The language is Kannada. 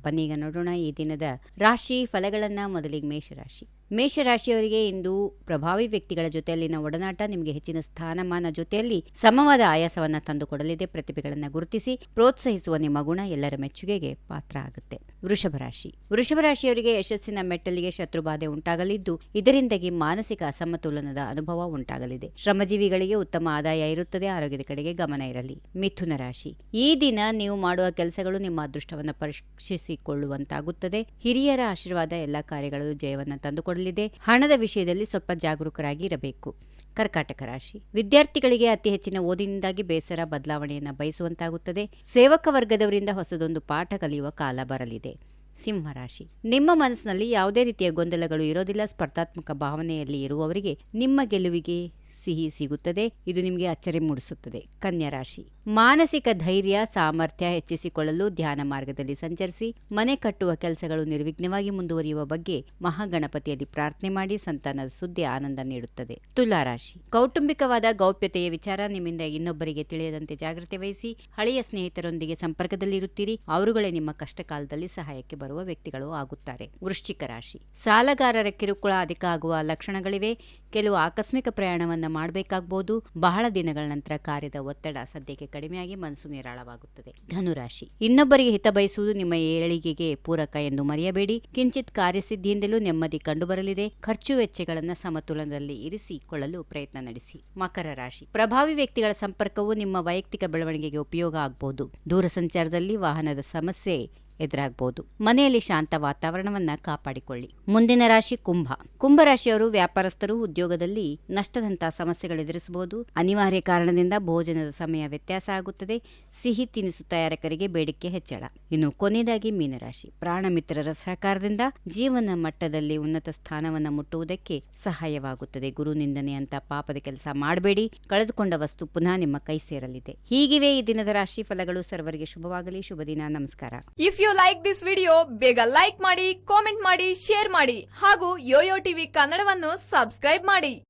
ಬನ್ನೀಗ ನೋಡೋಣ ಈ ದಿನದ ರಾಶಿ ಫಲಗಳನ್ನ. ಮೊದಲಿಗೆ ಮೇಷರಾಶಿ. ಮೇಷರಾಶಿಯವರಿಗೆ ಇಂದು ಪ್ರಭಾವಿ ವ್ಯಕ್ತಿಗಳ ಜೊತೆಯಲ್ಲಿನ ಒಡನಾಟ ನಿಮಗೆ ಹೆಚ್ಚಿನ ಸ್ಥಾನಮಾನ ಜೊತೆಯಲ್ಲಿ ಸಮವಾದ ಆಯಾಸವನ್ನ ತಂದುಕೊಡಲಿದೆ. ಪ್ರತಿಭೆಗಳನ್ನು ಗುರುತಿಸಿ ಪ್ರೋತ್ಸಾಹಿಸುವ ನಿಮ್ಮ ಗುಣ ಎಲ್ಲರ ಮೆಚ್ಚುಗೆಗೆ ಪಾತ್ರ ಆಗುತ್ತೆ. ವೃಷಭರಾಶಿಯವರಿಗೆ ಯಶಸ್ಸಿನ ಮೆಟ್ಟಲಿಗೆ ಶತ್ರುಬಾಧೆ ಉಂಟಾಗಲಿದ್ದು ಇದರಿಂದಾಗಿ ಮಾನಸಿಕ ಅಸಮತೋಲನದ ಅನುಭವ ಉಂಟಾಗಲಿದೆ. ಶ್ರಮಜೀವಿಗಳಿಗೆ ಉತ್ತಮ ಆದಾಯ ಇರುತ್ತದೆ. ಆರೋಗ್ಯದ ಕಡೆಗೆ ಗಮನ ಇರಲಿ. ಮಿಥುನ ರಾಶಿ. ಈ ದಿನ ನೀವು ಮಾಡುವ ಕೆಲಸಗಳು ನಿಮ್ಮ ಅದೃಷ್ಟವನ್ನು ಪರೀಕ್ಷಿಸಿಕೊಳ್ಳುವಂತಾಗುತ್ತದೆ. ಹಿರಿಯರ ಆಶೀರ್ವಾದ ಎಲ್ಲ ಕಾರ್ಯಗಳು ಜಯವನ್ನು ತಂದುಕೊಡಲಿದೆ. ಹಣದ ವಿಷಯದಲ್ಲಿ ಸ್ವಲ್ಪ ಜಾಗರೂಕರಾಗಿ ಇರಬೇಕು. ಕರ್ಕಾಟಕ ರಾಶಿ. ವಿದ್ಯಾರ್ಥಿಗಳಿಗೆ ಅತಿ ಹೆಚ್ಚಿನ ಓದಿನಿಂದಾಗಿ ಬೇಸರ ಬದಲಾವಣೆಯನ್ನು ಬಯಸುವಂತಾಗುತ್ತದೆ. ಸೇವಕ ವರ್ಗದವರಿಂದ ಹೊಸದೊಂದು ಪಾಠ ಕಲಿಯುವ ಕಾಲ ಬರಲಿದೆ. ಸಿಂಹರಾಶಿ. ನಿಮ್ಮ ಮನಸ್ಸಿನಲ್ಲಿ ಯಾವುದೇ ರೀತಿಯ ಗೊಂದಲಗಳು ಇರೋದಿಲ್ಲ. ಸ್ಪರ್ಧಾತ್ಮಕ ಭಾವನೆಯಲ್ಲಿ ಇರುವವರಿಗೆ ನಿಮ್ಮ ಗೆಲುವಿಗೆ ಸಿಹಿ ಸಿಗುತ್ತದೆ. ಇದು ನಿಮಗೆ ಅಚ್ಚರಿ ಮೂಡಿಸುತ್ತದೆ. ಕನ್ಯಾ ರಾಶಿ. ಮಾನಸಿಕ ಧೈರ್ಯ ಸಾಮರ್ಥ್ಯ ಹೆಚ್ಚಿಸಿಕೊಳ್ಳಲು ಧ್ಯಾನ ಮಾರ್ಗದಲ್ಲಿ ಸಂಚರಿಸಿ. ಮನೆ ಕಟ್ಟುವ ಕೆಲಸಗಳು ನಿರ್ವಿಘ್ನವಾಗಿ ಮುಂದುವರಿಯುವ ಬಗ್ಗೆ ಮಹಾಗಣಪತಿಯಲ್ಲಿ ಪ್ರಾರ್ಥನೆ ಮಾಡಿ. ಸಂತಾನದ ಸುದ್ದಿ ಆನಂದ ನೀಡುತ್ತದೆ. ತುಲಾ ರಾಶಿ. ಕೌಟುಂಬಿಕವಾದ ಗೌಪ್ಯತೆಯ ವಿಚಾರ ನಿಮ್ಮಿಂದ ಇನ್ನೊಬ್ಬರಿಗೆ ತಿಳಿಯದಂತೆ ಜಾಗ್ರತೆ ವಹಿಸಿ. ಹಳೆಯ ಸ್ನೇಹಿತರೊಂದಿಗೆ ಸಂಪರ್ಕದಲ್ಲಿರುತ್ತೀರಿ. ಅವರುಗಳೇ ನಿಮ್ಮ ಕಷ್ಟ ಕಾಲದಲ್ಲಿ ಸಹಾಯಕ್ಕೆ ಬರುವ ವ್ಯಕ್ತಿಗಳು ಆಗುತ್ತಾರೆ. ವೃಶ್ಚಿಕ ರಾಶಿ. ಸಾಲಗಾರರ ಕಿರುಕುಳ ಅಧಿಕ ಆಗುವ ಲಕ್ಷಣಗಳಿವೆ. ಕೆಲವು ಆಕಸ್ಮಿಕ ಪ್ರಯಾಣವನ್ನ ಮಾಡಬೇಕಾಗಬಹುದು. ಬಹಳ ದಿನಗಳ ನಂತರ ಕಾರ್ಯದ ಒತ್ತಡ ಸದ್ಯಕ್ಕೆ ಕಡಿಮೆಯಾಗಿ ಮನಸ್ಸು ನಿರಾಳವಾಗುತ್ತದೆ. ಧನುರಾಶಿ. ಇನ್ನೊಬ್ಬರಿಗೆ ಹಿತ ಬಯಸುವುದು ನಿಮ್ಮ ಏಳಿಗೆಗೆ ಪೂರಕ ಎಂದು ಮರೆಯಬೇಡಿ. ಕಿಂಚಿತ್ ಕಾರ್ಯಸಿದ್ಧಿಯಿಂದಲೂ ನೆಮ್ಮದಿ ಕಂಡುಬರಲಿದೆ. ಖರ್ಚು ವೆಚ್ಚಗಳನ್ನು ಸಮತೋಲನದಲ್ಲಿ ಇರಿಸಿಕೊಳ್ಳಲು ಪ್ರಯತ್ನ ನಡೆಸಿ. ಮಕರ ರಾಶಿ. ಪ್ರಭಾವಿ ವ್ಯಕ್ತಿಗಳ ಸಂಪರ್ಕವು ನಿಮ್ಮ ವೈಯಕ್ತಿಕ ಬೆಳವಣಿಗೆಗೆ ಉಪಯೋಗ ಆಗಬಹುದು. ದೂರ ಸಂಚಾರದಲ್ಲಿ ವಾಹನದ ಸಮಸ್ಯೆ ಎದುರಾಗಬಹುದು. ಮನೆಯಲ್ಲಿ ಶಾಂತ ವಾತಾವರಣವನ್ನ ಕಾಪಾಡಿಕೊಳ್ಳಿ. ಮುಂದಿನ ರಾಶಿ ಕುಂಭ. ಕುಂಭರಾಶಿಯವರು ವ್ಯಾಪಾರಸ್ಥರು ಉದ್ಯೋಗದಲ್ಲಿ ನಷ್ಟದಂತಹ ಸಮಸ್ಯೆಗಳು ಎದುರಿಸಬಹುದು. ಅನಿವಾರ್ಯ ಕಾರಣದಿಂದ ಭೋಜನದ ಸಮಯ ವ್ಯತ್ಯಾಸ ಆಗುತ್ತದೆ. ಸಿಹಿ ತಿನಿಸು ತಯಾರಕರಿಗೆ ಬೇಡಿಕೆ ಹೆಚ್ಚಳ. ಇನ್ನು ಕೊನೆಯದಾಗಿ ಮೀನರಾಶಿ. ಪ್ರಾಣ ಮಿತ್ರರ ಸಹಕಾರದಿಂದ ಜೀವನ ಮಟ್ಟದಲ್ಲಿ ಉನ್ನತ ಸ್ಥಾನವನ್ನು ಮುಟ್ಟುವುದಕ್ಕೆ ಸಹಾಯವಾಗುತ್ತದೆ. ಗುರು ನಿಂದನೆಯಂತ ಪಾಪದ ಕೆಲಸ ಮಾಡಬೇಡಿ. ಕಳೆದುಕೊಂಡ ವಸ್ತು ಪುನಃ ನಿಮ್ಮ ಕೈ ಸೇರಲಿದೆ. ಹೀಗಿವೆ ಈ ದಿನದ ರಾಶಿ ಫಲಗಳು. ಸರ್ವರಿಗೆ ಶುಭವಾಗಲಿ. ಶುಭ ದಿನ. ನಮಸ್ಕಾರ. If you like this video ಬೇಗ ಲೈಕ್ ಮಾಡಿ, ಕಾಮೆಂಟ್ ಮಾಡಿ, ಶೇರ್ ಮಾಡಿ ಹಾಗೂ ಯೋಯೋ ಟಿವಿ ಕನ್ನಡವನ್ನು ಸಬ್ಸ್ಕ್ರೈಬ್ ಮಾಡಿ.